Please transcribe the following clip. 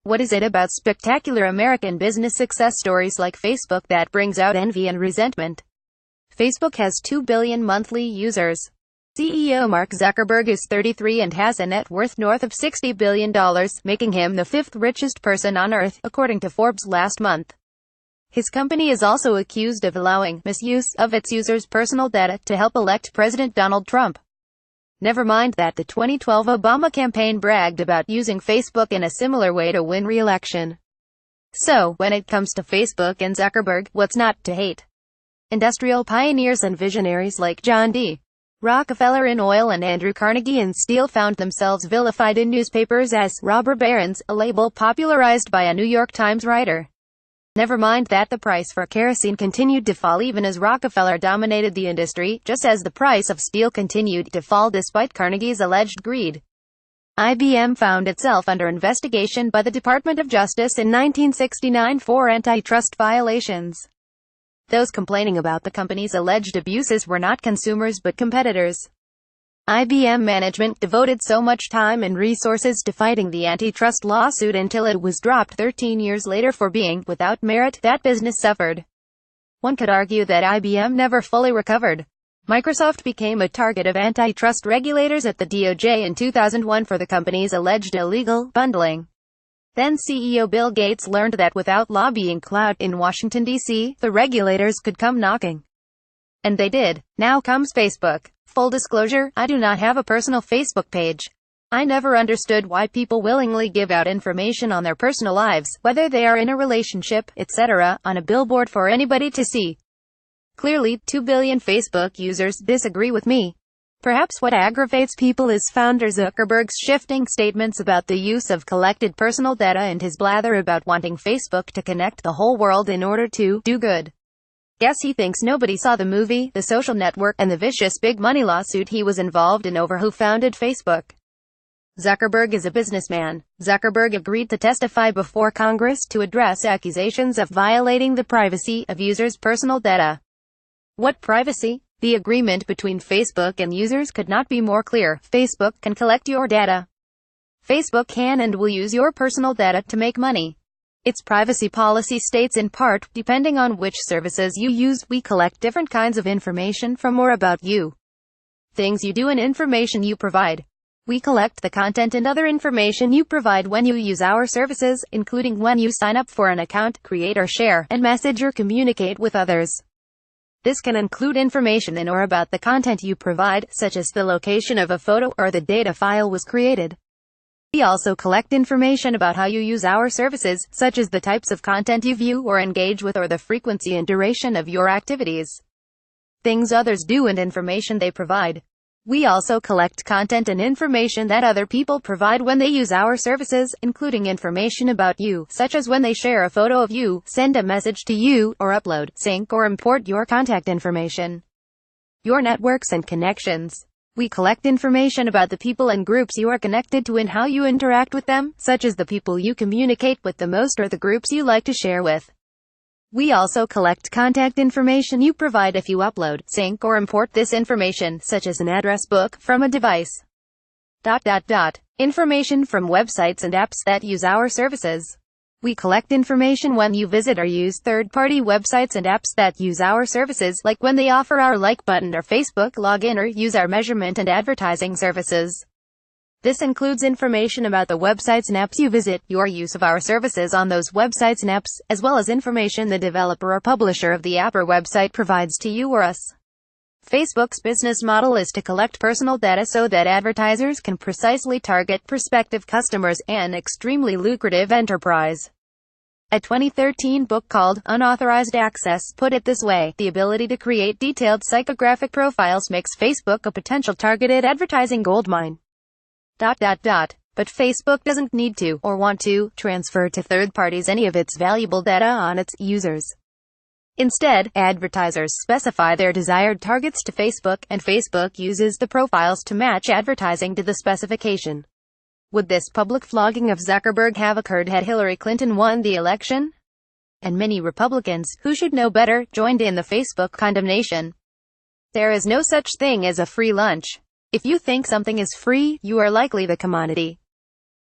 What is it about spectacular American business success stories like Facebook that brings out envy and resentment? Facebook has 2 billion monthly users. CEO Mark Zuckerberg is 33 and has a net worth north of $60 billion, making him the fifth richest person on Earth, according to Forbes last month. His company is also accused of allowing misuse of its users' personal data to help elect President Donald Trump. Never mind that the 2012 Obama campaign bragged about using Facebook in a similar way to win re-election. So, when it comes to Facebook and Zuckerberg, what's not to hate? Industrial pioneers and visionaries like John D. Rockefeller in oil and Andrew Carnegie in steel found themselves vilified in newspapers as robber barons, a label popularized by a New York Times writer. Never mind that the price for kerosene continued to fall even as Rockefeller dominated the industry, just as the price of steel continued to fall despite Carnegie's alleged greed. IBM found itself under investigation by the Department of Justice in 1969 for antitrust violations. Those complaining about the company's alleged abuses were not consumers but competitors. IBM management devoted so much time and resources to fighting the antitrust lawsuit until it was dropped 13 years later for being without merit. That business suffered. One could argue that IBM never fully recovered. Microsoft became a target of antitrust regulators at the DOJ in 2001 for the company's alleged illegal bundling. Then CEO Bill Gates learned that without lobbying clout in Washington, D.C., the regulators could come knocking. And they did. Now comes Facebook. Full disclosure, I do not have a personal Facebook page. I never understood why people willingly give out information on their personal lives, whether they are in a relationship, etc., on a billboard for anybody to see. Clearly, 2 billion Facebook users disagree with me. Perhaps what aggravates people is founder Zuckerberg's shifting statements about the use of collected personal data and his blather about wanting Facebook to connect the whole world in order to do good. Guess he thinks nobody saw the movie, The Social Network, and the vicious big money lawsuit he was involved in over who founded Facebook. Zuckerberg is a businessman. Zuckerberg agreed to testify before Congress to address accusations of violating the privacy of users' personal data. What privacy? The agreement between Facebook and users could not be more clear. Facebook can collect your data. Facebook can and will use your personal data to make money. Its privacy policy states in part, depending on which services you use, we collect different kinds of information from or about you. Things you do and information you provide. We collect the content and other information you provide when you use our services, including when you sign up for an account, create or share, and message or communicate with others. This can include information in or about the content you provide, such as the location of a photo or the date a file was created. We also collect information about how you use our services, such as the types of content you view or engage with or the frequency and duration of your activities. Things others do and information they provide. We also collect content and information that other people provide when they use our services, including information about you, such as when they share a photo of you, send a message to you, or upload, sync or import your contact information. Your networks and connections. We collect information about the people and groups you are connected to and how you interact with them, such as the people you communicate with the most or the groups you like to share with. We also collect contact information you provide if you upload, sync or import this information, such as an address book, from a device. Information from websites and apps that use our services. We collect information when you visit or use third-party websites and apps that use our services, like when they offer our like button or Facebook login or use our measurement and advertising services. This includes information about the websites and apps you visit, your use of our services on those websites and apps, as well as information the developer or publisher of the app or website provides to you or us. Facebook's business model is to collect personal data so that advertisers can precisely target prospective customers, an extremely lucrative enterprise. A 2013 book called Unauthorized Access put it this way: the ability to create detailed psychographic profiles makes Facebook a potential targeted advertising goldmine. But Facebook doesn't need to, or want to, transfer to third parties any of its valuable data on its users. Instead, advertisers specify their desired targets to Facebook, and Facebook uses the profiles to match advertising to the specification. Would this public flogging of Zuckerberg have occurred had Hillary Clinton won the election? And many Republicans, who should know better, joined in the Facebook condemnation. There is no such thing as a free lunch. If you think something is free, you are likely the commodity.